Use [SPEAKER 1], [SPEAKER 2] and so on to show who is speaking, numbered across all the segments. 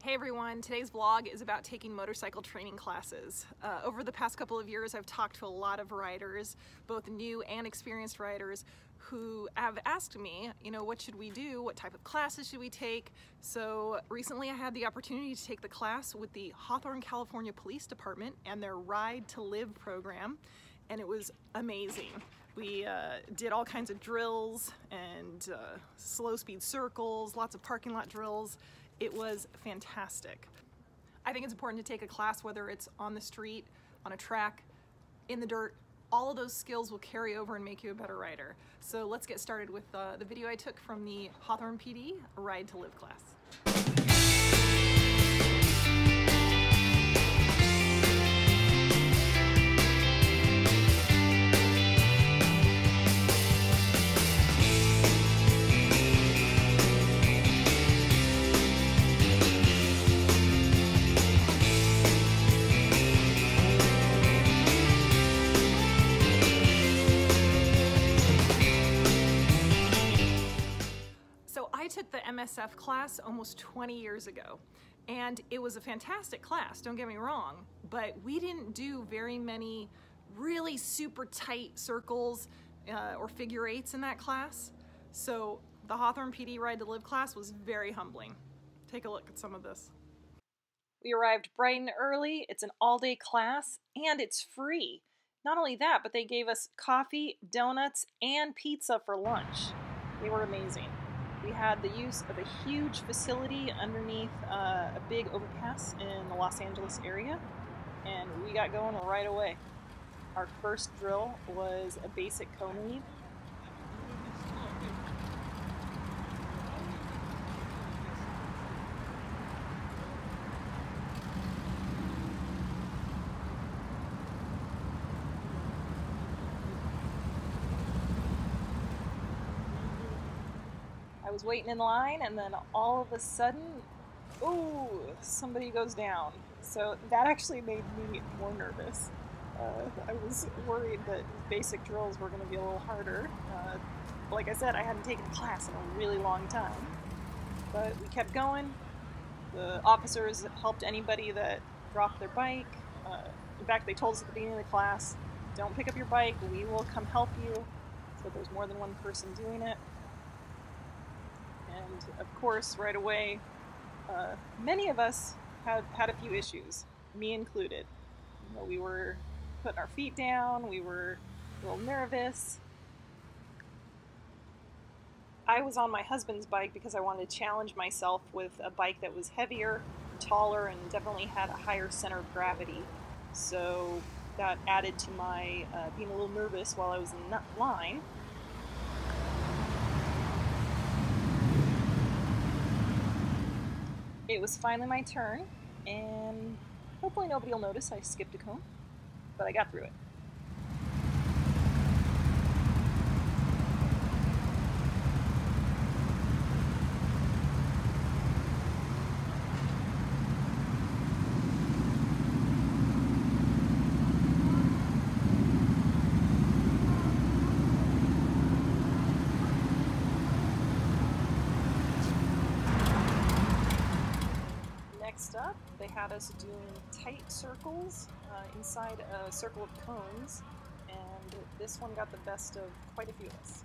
[SPEAKER 1] Hey everyone, today's vlog is about taking motorcycle training classes. Over the past couple of years, I've talked to a lot of riders, both new and experienced riders, who have asked me, what should we do? What type of classes should we take? So recently I had the opportunity to take the class with the Hawthorne, California Police Department and their Ride to Live program, and it was amazing. We did all kinds of drills and slow speed circles, lots of parking lot drills. It was fantastic. I think it's important to take a class, whether it's on the street, on a track, in the dirt. All of those skills will carry over and make you a better rider. So let's get started with the video I took from the Hawthorne PD Ride to Live class. I took the MSF class almost 20 years ago, and it was a fantastic class, don't get me wrong, but we didn't do very many really super tight circles or figure eights in that class. So the Hawthorne PD Ride to Live class was very humbling. Take a look at some of this. We arrived bright and early. It's an all-day class, and it's free. Not only that, but they gave us coffee, donuts, and pizza for lunch. They were amazing. We had the use of a huge facility underneath a big overpass in the Los Angeles area, and we got going right away. Our first drill was a basic cone weave. I was waiting in line, and then all of a sudden, ooh, somebody goes down. So that actually made me more nervous. I was worried that basic drills were going to be a little harder. Like I said, I hadn't taken a class in a really long time. But we kept going. The officers helped anybody that dropped their bike. In fact, they told us at the beginning of the class, don't pick up your bike, we will come help you. So there's more than one person doing it. And of course, right away, many of us had a few issues, me included. We were putting our feet down, we were a little nervous. I was on my husband's bike because I wanted to challenge myself with a bike that was heavier, taller, and definitely had a higher center of gravity. So that added to my being a little nervous while I was in line. It was finally my turn, and hopefully nobody will notice I skipped a cone, but I got through it. Next up, they had us doing tight circles inside a circle of cones, and this one got the best of quite a few of us.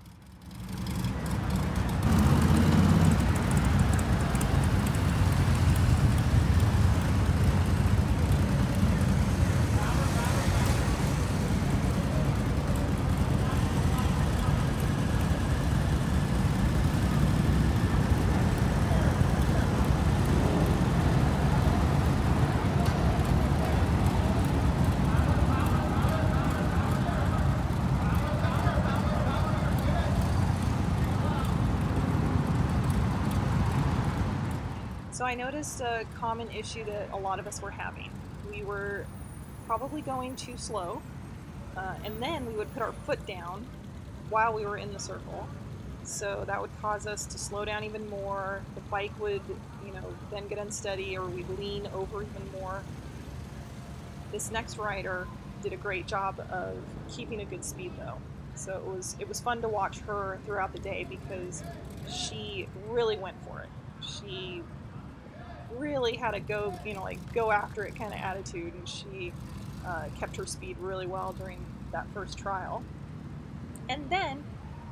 [SPEAKER 1] So I noticed a common issue that a lot of us were having. We were probably going too slow, and then we would put our foot down while we were in the circle. So that would cause us to slow down even more. The bike would, then get unsteady, or we'd lean over even more. This next rider did a great job of keeping a good speed though. So it was fun to watch her throughout the day because she really went for it. She really really had a go, you know, like go after it kind of attitude, and she kept her speed really well during that first trial. And then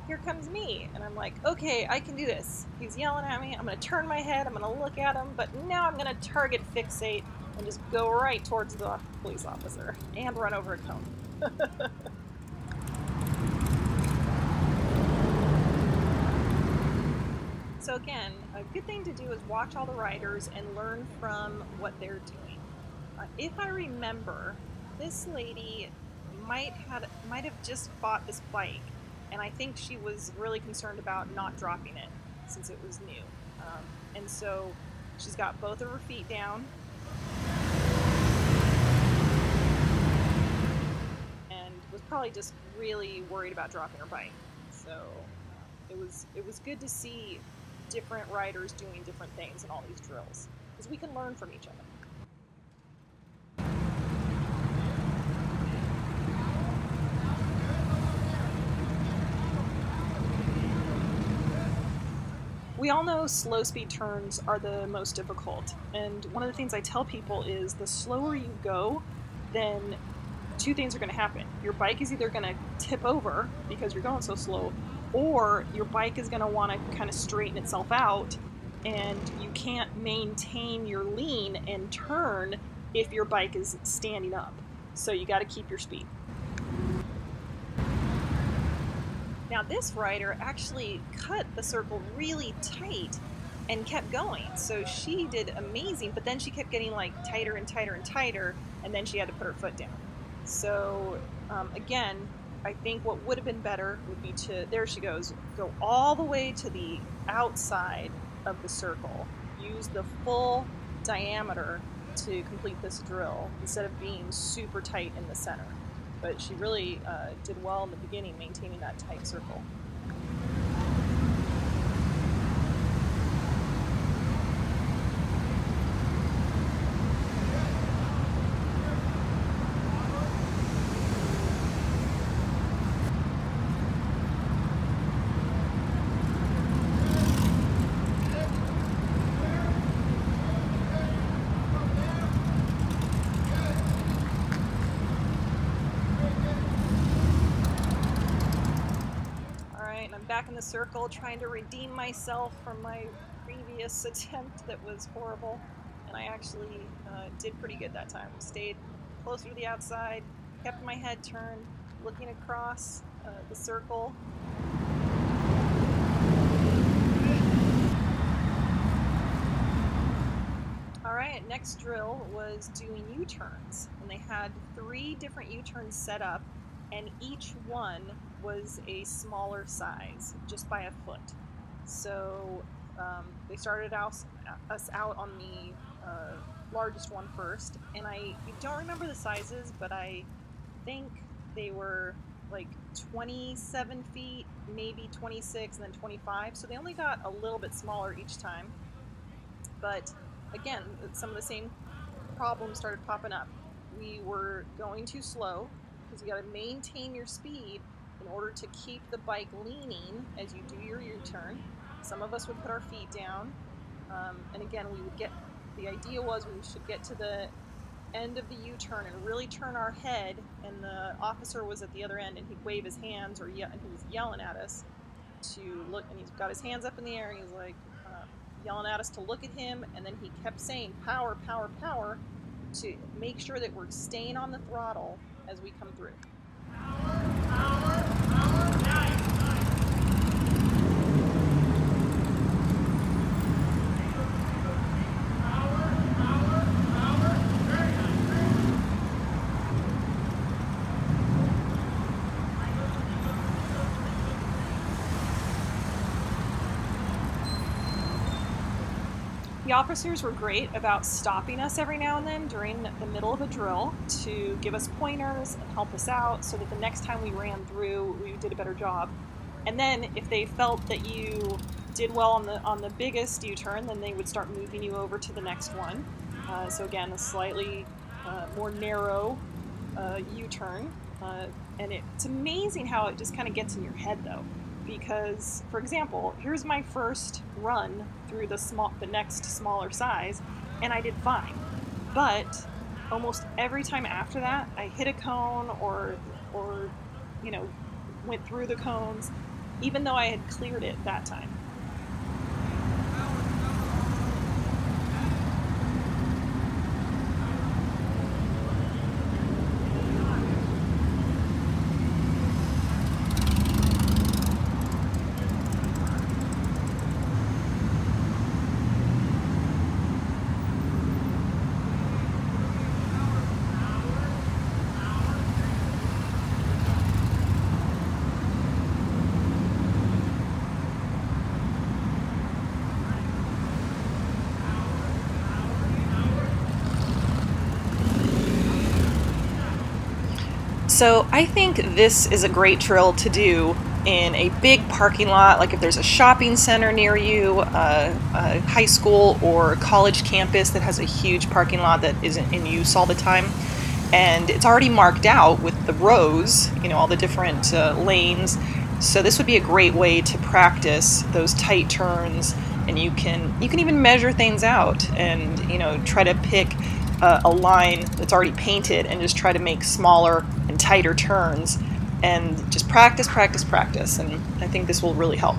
[SPEAKER 1] here comes me, and I'm like, okay, I can do this. He's yelling at me, I'm gonna turn my head, I'm gonna look at him, but now I'm gonna target fixate and just go right towards the police officer and run over a cone. So again, a good thing to do is watch all the riders and learn from what they're doing. If I remember, this lady might have just bought this bike, and I think she was really concerned about not dropping it since it was new. And so she's got both of her feet down, and was probably just really worried about dropping her bike. So it was good to see different riders doing different things in all these drills, because we can learn from each other. We all know slow speed turns are the most difficult, and one of the things I tell people is the slower you go, then two things are going to happen. Your bike is either going to tip over because you're going so slow, or your bike is going to want to kind of straighten itself out, and you can't maintain your lean and turn if your bike is standing up. So you got to keep your speed. Now this rider actually cut the circle really tight and kept going. So she did amazing, but then she kept getting like tighter and tighter and tighter, and then she had to put her foot down. So again, I think what would have been better would be to, there she goes, go all the way to the outside of the circle. Use the full diameter to complete this drill instead of being super tight in the center. But she really did well in the beginning, maintaining that tight circle. Back in the circle, trying to redeem myself from my previous attempt that was horrible, and I actually did pretty good that time. Stayed closer to the outside, kept my head turned, looking across the circle. Alright, next drill was doing U-turns, and they had 3 different U-turns set up, and each one was a smaller size, just by a foot. So they started us out on the largest one first, and I don't remember the sizes, but I think they were like 27 feet, maybe 26, and then 25, so they only got a little bit smaller each time. But again, some of the same problems started popping up. We were going too slow, because you got to maintain your speed in order to keep the bike leaning as you do your U-turn. Some of us would put our feet down, and again, we would get, the idea was we should get to the end of the U-turn and really turn our head, and the officer was at the other end, and he'd wave his hands, or and he was yelling at us to look, and he's got his hands up in the air, and he's like yelling at us to look at him, and then he kept saying power, power, power, to make sure that we're staying on the throttle as we come through. The officers were great about stopping us every now and then during the middle of a drill to give us pointers and help us out so that the next time we ran through, we did a better job. And then if they felt that you did well on the biggest U-turn, then they would start moving you over to the next one. So again, a slightly more narrow U-turn. And it's amazing how it just kind of gets in your head, though. because, for example, here's my first run through the next smaller size, and I did fine. But almost every time after that, I hit a cone or you know, went through the cones, even though I had cleared it that time. So I think this is a great drill to do in a big parking lot, like if there's a shopping center near you, a high school or college campus that has a huge parking lot that isn't in use all the time. And it's already marked out with the rows, you know, all the different lanes. So this would be a great way to practice those tight turns, and you can even measure things out and, you know, try to pick a line that's already painted and just try to make smaller and tighter turns and just practice, practice, practice. And I think this will really help.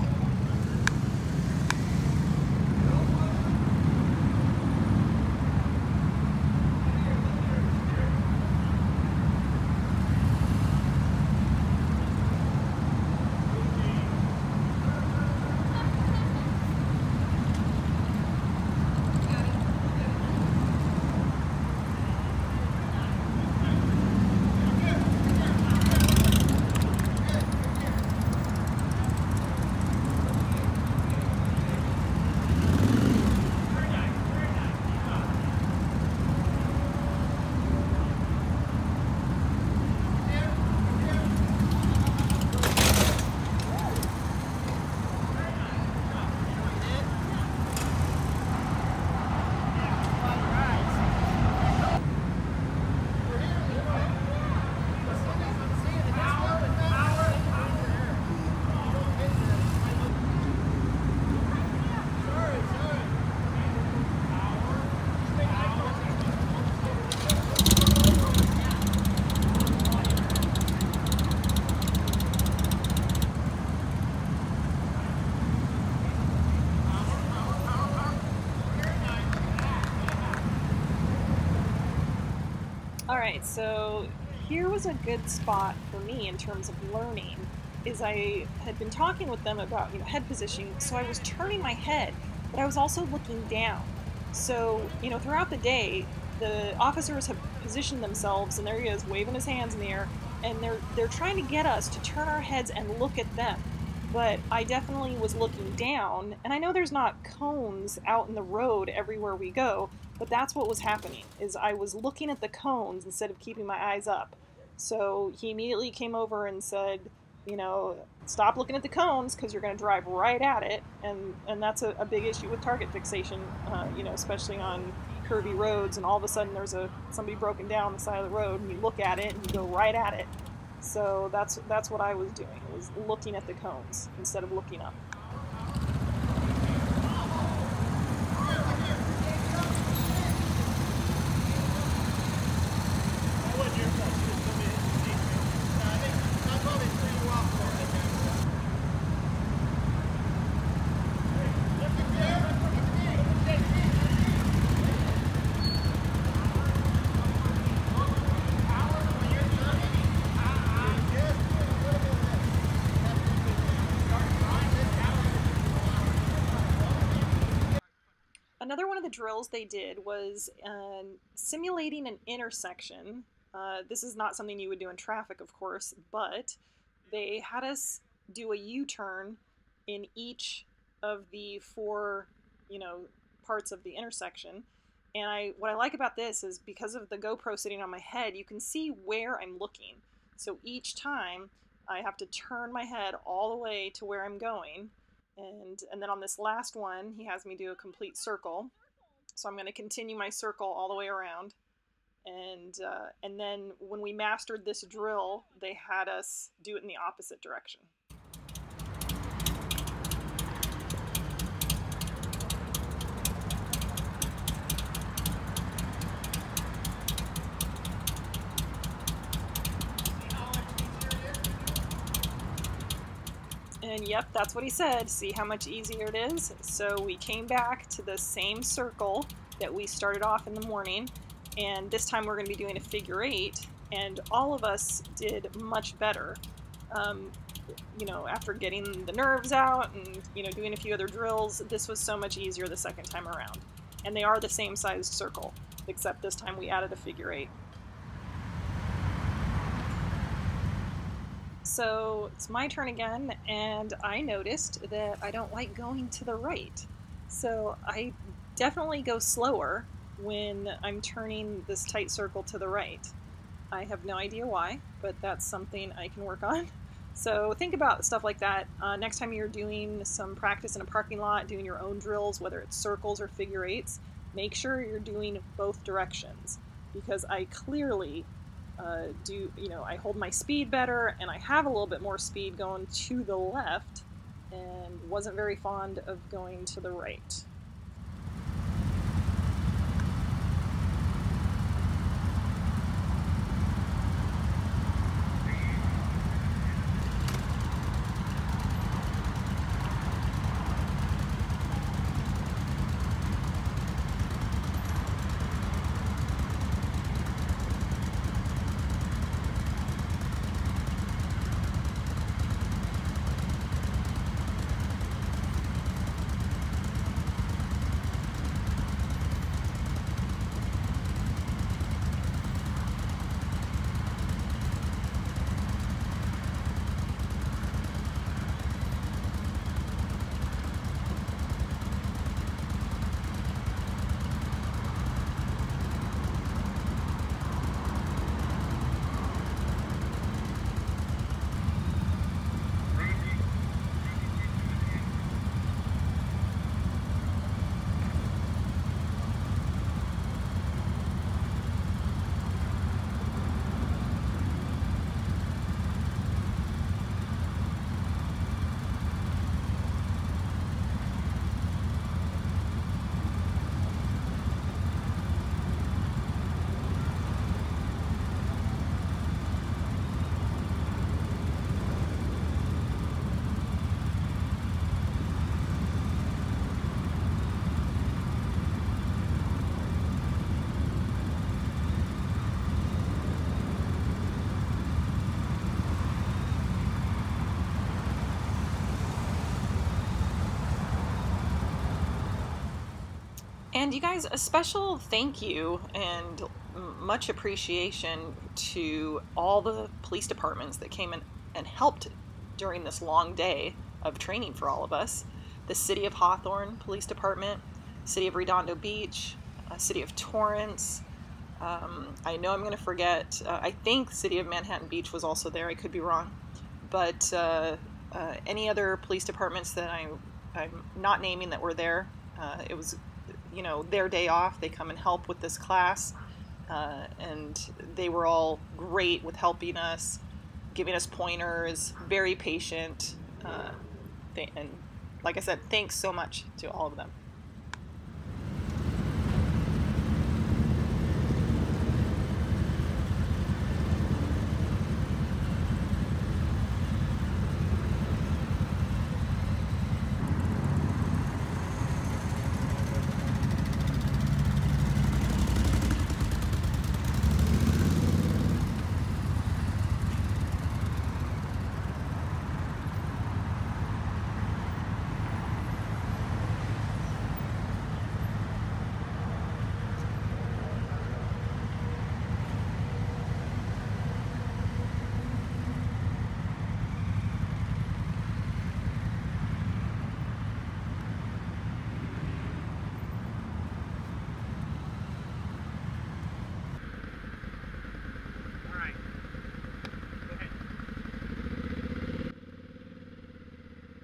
[SPEAKER 1] Alright, so here was a good spot for me in terms of learning, is I had been talking with them about, you know, head positioning, so I was turning my head, but I was also looking down. So, you know, throughout the day, the officers have positioned themselves, and there he is waving his hands in the air, and they're trying to get us to turn our heads and look at them. But I definitely was looking down, and I know there's not cones out in the road everywhere we go, but that's what was happening, is I was looking at the cones instead of keeping my eyes up. So he immediately came over and said, you know, stop looking at the cones because you're going to drive right at it, and that's a big issue with target fixation, you know, especially on curvy roads, and all of a sudden there's somebody broken down on the side of the road, and you look at it and you go right at it. So that's what I was doing, was looking at the cones instead of looking up. Another one of the drills they did was simulating an intersection. This is not something you would do in traffic, of course, but they had us do a U-turn in each of the four, you know, parts of the intersection. And what I like about this is because of the GoPro sitting on my head, you can see where I'm looking. So each time I have to turn my head all the way to where I'm going. And then on this last one, he has me do a complete circle. So I'm going to continue my circle all the way around. And then when we mastered this drill, they had us do it in the opposite direction. And yep, that's what he said. See how much easier it is? So we came back to the same circle that we started off in the morning, and this time we're going to be doing a figure 8, and all of us did much better. You know, after getting the nerves out and, you know, doing a few other drills, this was so much easier the second time around. And they are the same sized circle, except this time we added a figure 8. So it's my turn again, and I noticed that I don't like going to the right. So I definitely go slower when I'm turning this tight circle to the right. I have no idea why, but that's something I can work on. So think about stuff like that. Next time you're doing some practice in a parking lot, doing your own drills, whether it's circles or figure 8s, make sure you're doing both directions, because I clearly I hold my speed better, and I have a little bit more speed going to the left, and wasn't very fond of going to the right. And you guys, a special thank you and much appreciation to all the police departments that came in and helped during this long day of training for all of us. The City of Hawthorne Police Department, City of Redondo Beach, City of Torrance. I know I'm going to forget, I think City of Manhattan Beach was also there, I could be wrong. But any other police departments that I'm not naming that were there, it was, you know, their day off. They come and help with this class, and they were all great with helping us, giving us pointers, very patient, and like I said, thanks so much to all of them.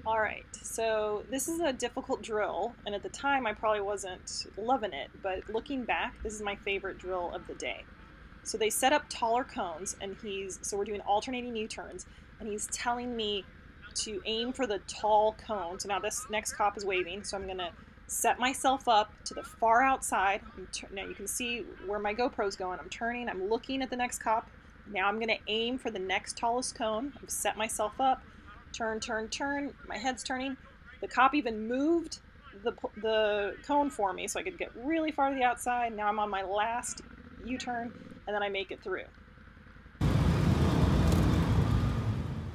[SPEAKER 1] All right, so this is a difficult drill, and at the time I probably wasn't loving it, but looking back, this is my favorite drill of the day. So they set up taller cones, and so we're doing alternating U-turns, and he's telling me to aim for the tall cone. So now this next cop is waving, so I'm gonna set myself up to the far outside. Now you can see where my GoPro's going. I'm turning, I'm looking at the next cop. Now I'm gonna aim for the next tallest cone. I've set myself up. turn, turn, turn. My head's turning. The cop even moved the cone for me so I could get really far to the outside. Now I'm on my last U-turn, and then I make it through.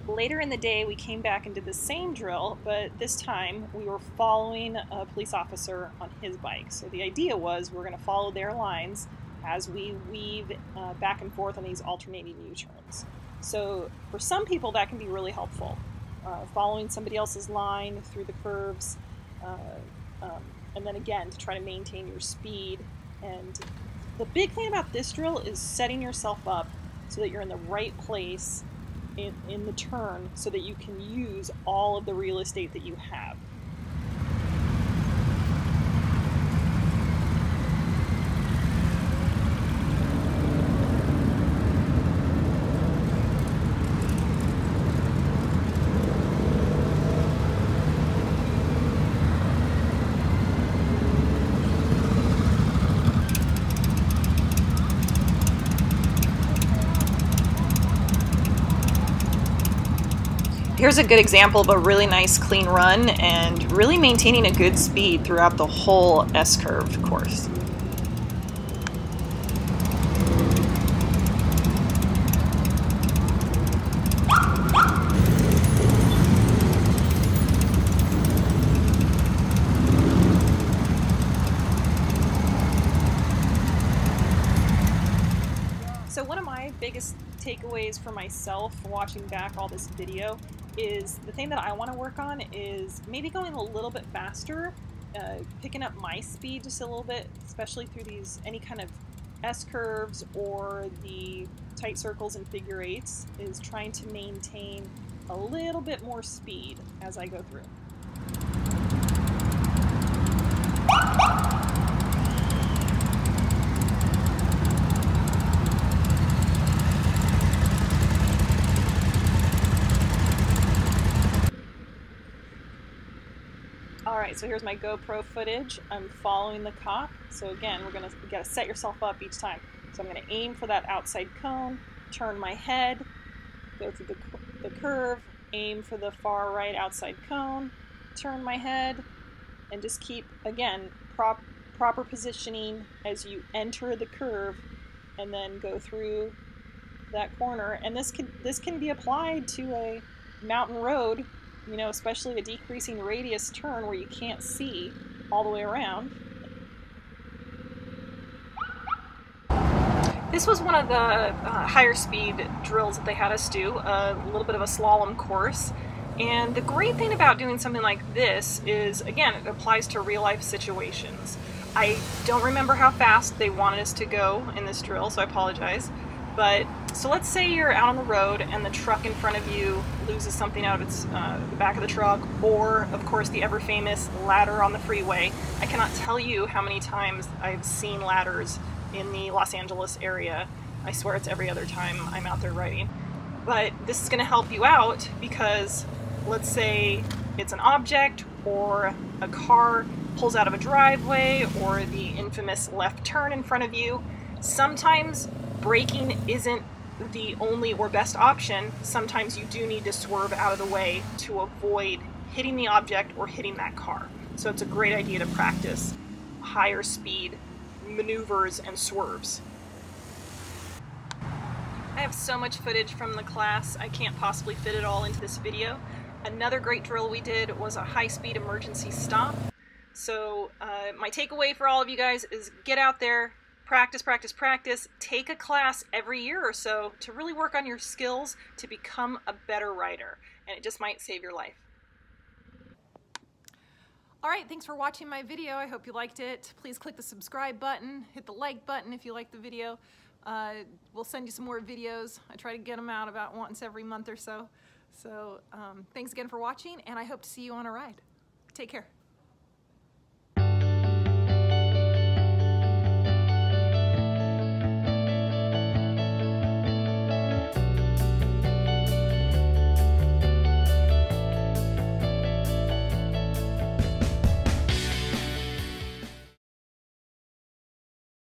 [SPEAKER 1] Later in the day, we came back and did the same drill, but this time we were following a police officer on his bike. So the idea was we're going to follow their lines as we weave back and forth on these alternating U-turns. So for some people that can be really helpful, following somebody else's line through the curves, and then again to try to maintain your speed. And the big thing about this drill is setting yourself up so that you're in the right place in the turn so that you can use all of the real estate that you have. Here's a good example of a really nice clean run and really maintaining a good speed throughout the whole S-curve course. So one of my biggest takeaways for myself watching back all this video is the thing that I want to work on is maybe going a little bit faster, picking up my speed just a little bit, especially through these any kind of S-curves or the tight circles and figure eights, is trying to maintain a little bit more speed as I go through. Alright, so here's my GoPro footage. I'm following the cop. So again, you gotta set yourself up each time. So I'm gonna aim for that outside cone, turn my head, go through the curve, aim for the far right outside cone, turn my head, and just keep, again, proper positioning as you enter the curve and then go through that corner. And this can be applied to a mountain road, you know, especially a decreasing radius turn where you can't see all the way around. This was one of the higher speed drills that they had us do, a little bit of a slalom course. And the great thing about doing something like this is, again, it applies to real life situations. I don't remember how fast they wanted us to go in this drill, so I apologize. But, so let's say you're out on the road and the truck in front of you loses something out of its, the back of the truck, or, of course, the ever-famous ladder on the freeway. I cannot tell you how many times I've seen ladders in the Los Angeles area. I swear it's every other time I'm out there riding. But this is going to help you out because, let's say it's an object, or a car pulls out of a driveway, or the infamous left turn in front of you. Sometimes braking isn't the only or best option. Sometimes you do need to swerve out of the way to avoid hitting the object or hitting that car. So it's a great idea to practice higher speed maneuvers and swerves. I have so much footage from the class, I can't possibly fit it all into this video. Another great drill we did was a high-speed emergency stop. So my takeaway for all of you guys is get out there, practice, practice, practice. Take a class every year or so to really work on your skills to become a better rider, and it just might save your life. Alright, thanks for watching my video. I hope you liked it. Please click the subscribe button, hit the like button if you like the video. We'll send you some more videos. I try to get them out about once every month or so. So thanks again for watching, and I hope to see you on a ride. Take care.